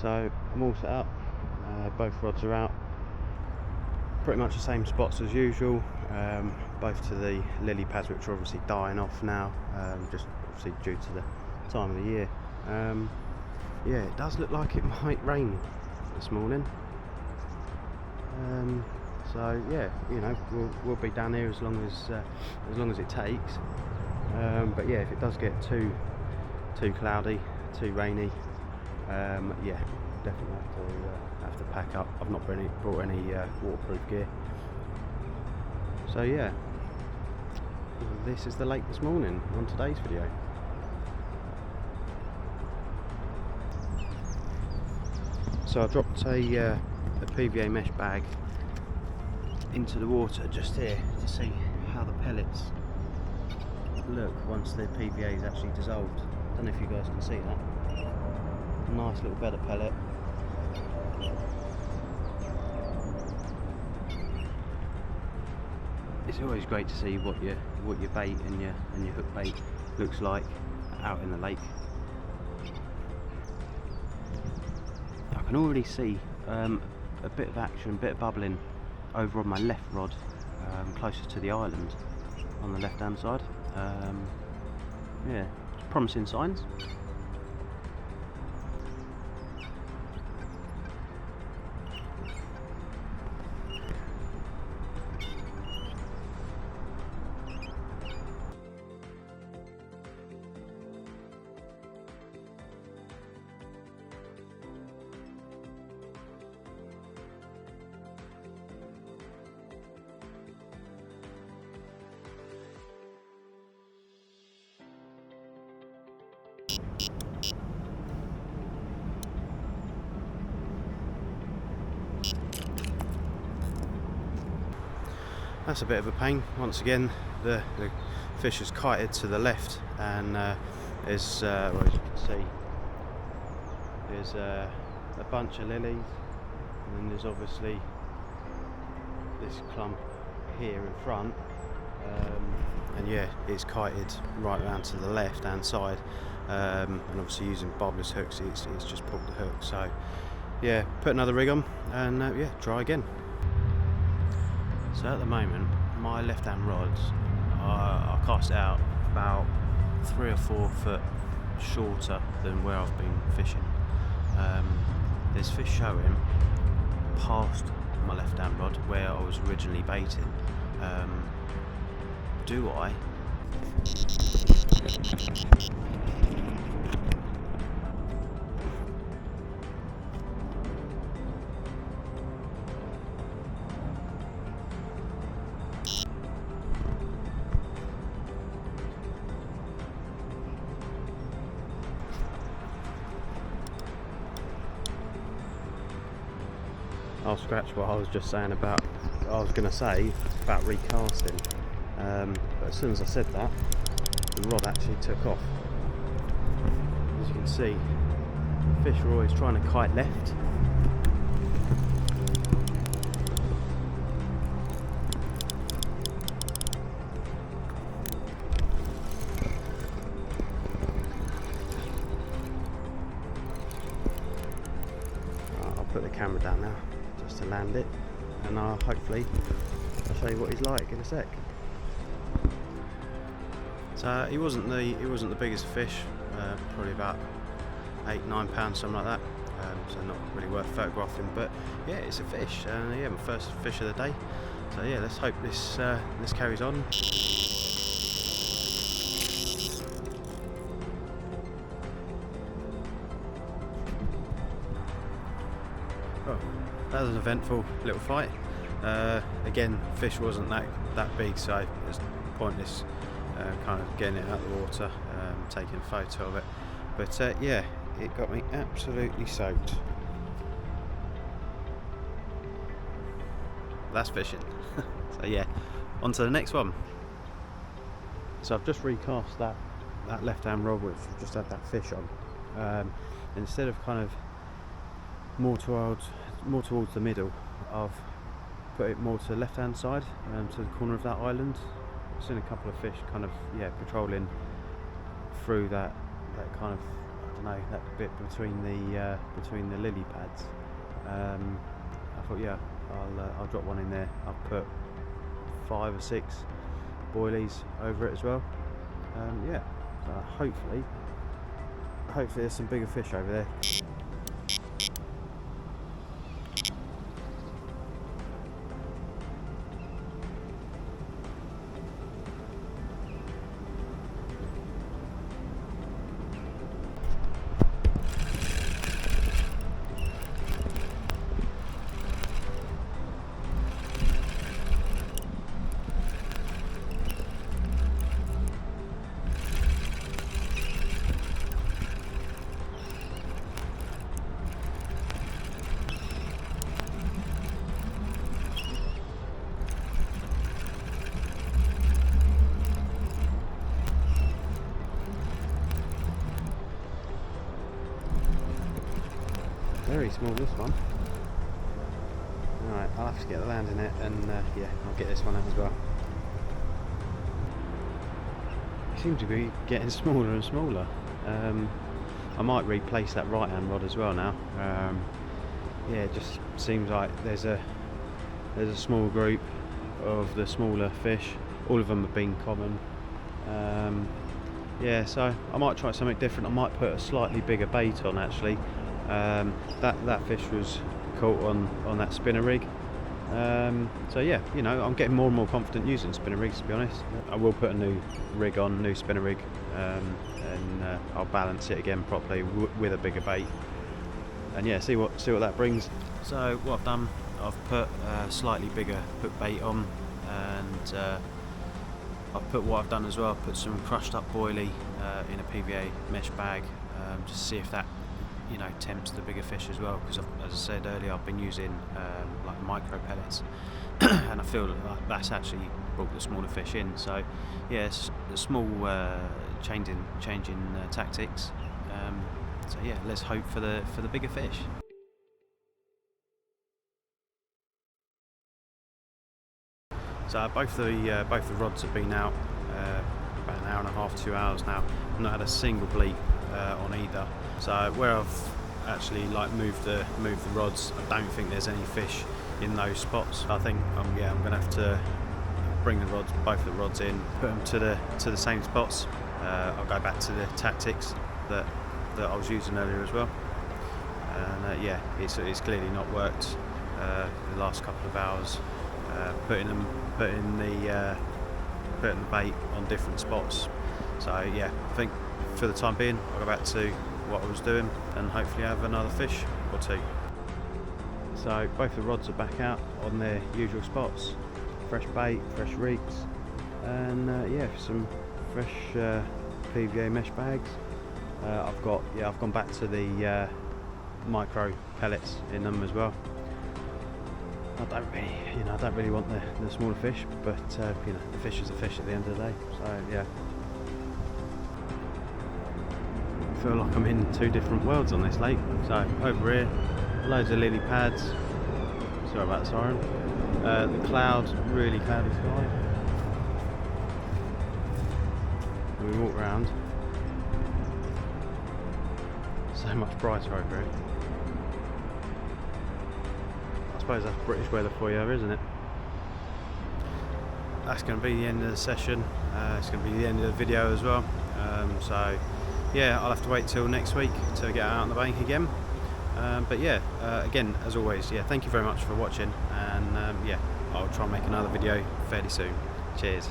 So I'm all set up, both rods are out, pretty much the same spots as usual, both to the lily pads, which are obviously dying off now, just obviously due to the time of the year. Yeah, it does look like it might rain this morning, so yeah, you know, we'll be down here as long as it takes, but yeah, if it does get too cloudy, too rainy, yeah, definitely have to pack up. I've not brought any waterproof gear. So yeah, this is the lake this morning on today's video. So I dropped a PVA mesh bag into the water just here to see how the pellets look once the PVA is actually dissolved. I don't know if you guys can see that. Nice little bed of pellet. It's always great to see what your bait and your hook bait looks like out in the lake. I can already see a bit of action, a bit of bubbling over on my left rod, closer to the island on the left hand side. Yeah, promising signs. That's a bit of a pain. Once again, the fish is kited to the left, and there's, well, as you can see, there's a bunch of lilies, and then there's obviously this clump here in front, and yeah, it's kited right around to the left hand side, and obviously using bobblers hooks, it's just pulled the hook. So yeah, put another rig on, and yeah, try again. So at the moment, my left hand rods, I cast it out about 3 or 4 foot shorter than where I've been fishing. There's fish showing past my left hand rod where I was originally baiting. Do I? I'll scratch what I was just saying about, I was going to say about recasting, but as soon as I said that, the rod actually took off. As you can see, fish are always trying to kite left. I'll put the camera down now just to land it, and hopefully I'll show you what he's like in a sec. So he wasn't the biggest fish, probably about 8-9 pounds, something like that. So not really worth photographing, but yeah, it's a fish, and yeah, my first fish of the day. So yeah, let's hope this carries on. Oh, that was an eventful little flight. Again, fish wasn't that big, so it's pointless kind of getting it out of the water, taking a photo of it. But yeah, it got me absolutely soaked. That's fishing. So yeah, on to the next one. So I've just recast that left hand rod, which just had that fish on. Instead of kind of more towards the middle, I've put it more to the left hand side, to the corner of that island. I've seen a couple of fish kind of patrolling through that kind of don't know, that bit between the lily pads. I thought, yeah, I'll drop one in there. I'll put 5 or 6 boilies over it as well. Yeah, so hopefully there's some bigger fish over there. Very small, this one. Alright, I'll have to get the land in it, and yeah, I'll get this one out as well. It seems to be getting smaller and smaller. I might replace that right hand rod as well now. Yeah, it just seems like there's a small group of the smaller fish. All of them have been common. Yeah, so I might try something different. I might put a slightly bigger bait on actually. That fish was caught on that spinner rig. So yeah, you know, I'm getting more and more confident using spinner rigs, to be honest. I will put a new rig on, new spinner rig, and I'll balance it again properly with a bigger bait, and yeah, see what that brings. So what I've done, I've put a slightly bigger hook bait on, and I've put what I've done as well. I've put some crushed up boilie in a PVA mesh bag, just to see if that, you know, tempts the bigger fish as well, because as I said earlier, I've been using like micro pellets and I feel like that's actually brought the smaller fish in. So yes, yeah, a small changing tactics. So yeah, let's hope for the bigger fish. So both the rods have been out about an hour and a half, 2 hours now. I've not had a single bleat on either. So where I've actually like moved the rods, I don't think there's any fish in those spots. I think I'm going to have to bring both the rods in, put them to the same spots. I'll go back to the tactics that I was using earlier as well. And yeah, it's clearly not worked the last couple of hours. Putting the bait on different spots. So yeah, I think for the time being I'll go back to what I was doing and hopefully have another fish or two. So both the rods are back out on their usual spots, fresh bait, fresh rigs, and yeah, some fresh PVA mesh bags. I've gone back to the micro pellets in them as well. I don't really want the smaller fish, but you know, the fish is a fish at the end of the day. So yeah, I feel like I'm in 2 different worlds on this lake. So over here, loads of lily pads. Sorry about the siren. The clouds, really cloudy sky. When we walk around, so much brighter over here. I suppose that's British weather for you, isn't it? That's going to be the end of the session. It's going to be the end of the video as well. So yeah, I'll have to wait till next week to get out on the bank again. But yeah, again, as always, yeah, thank you very much for watching, and yeah, I'll try and make another video fairly soon. Cheers.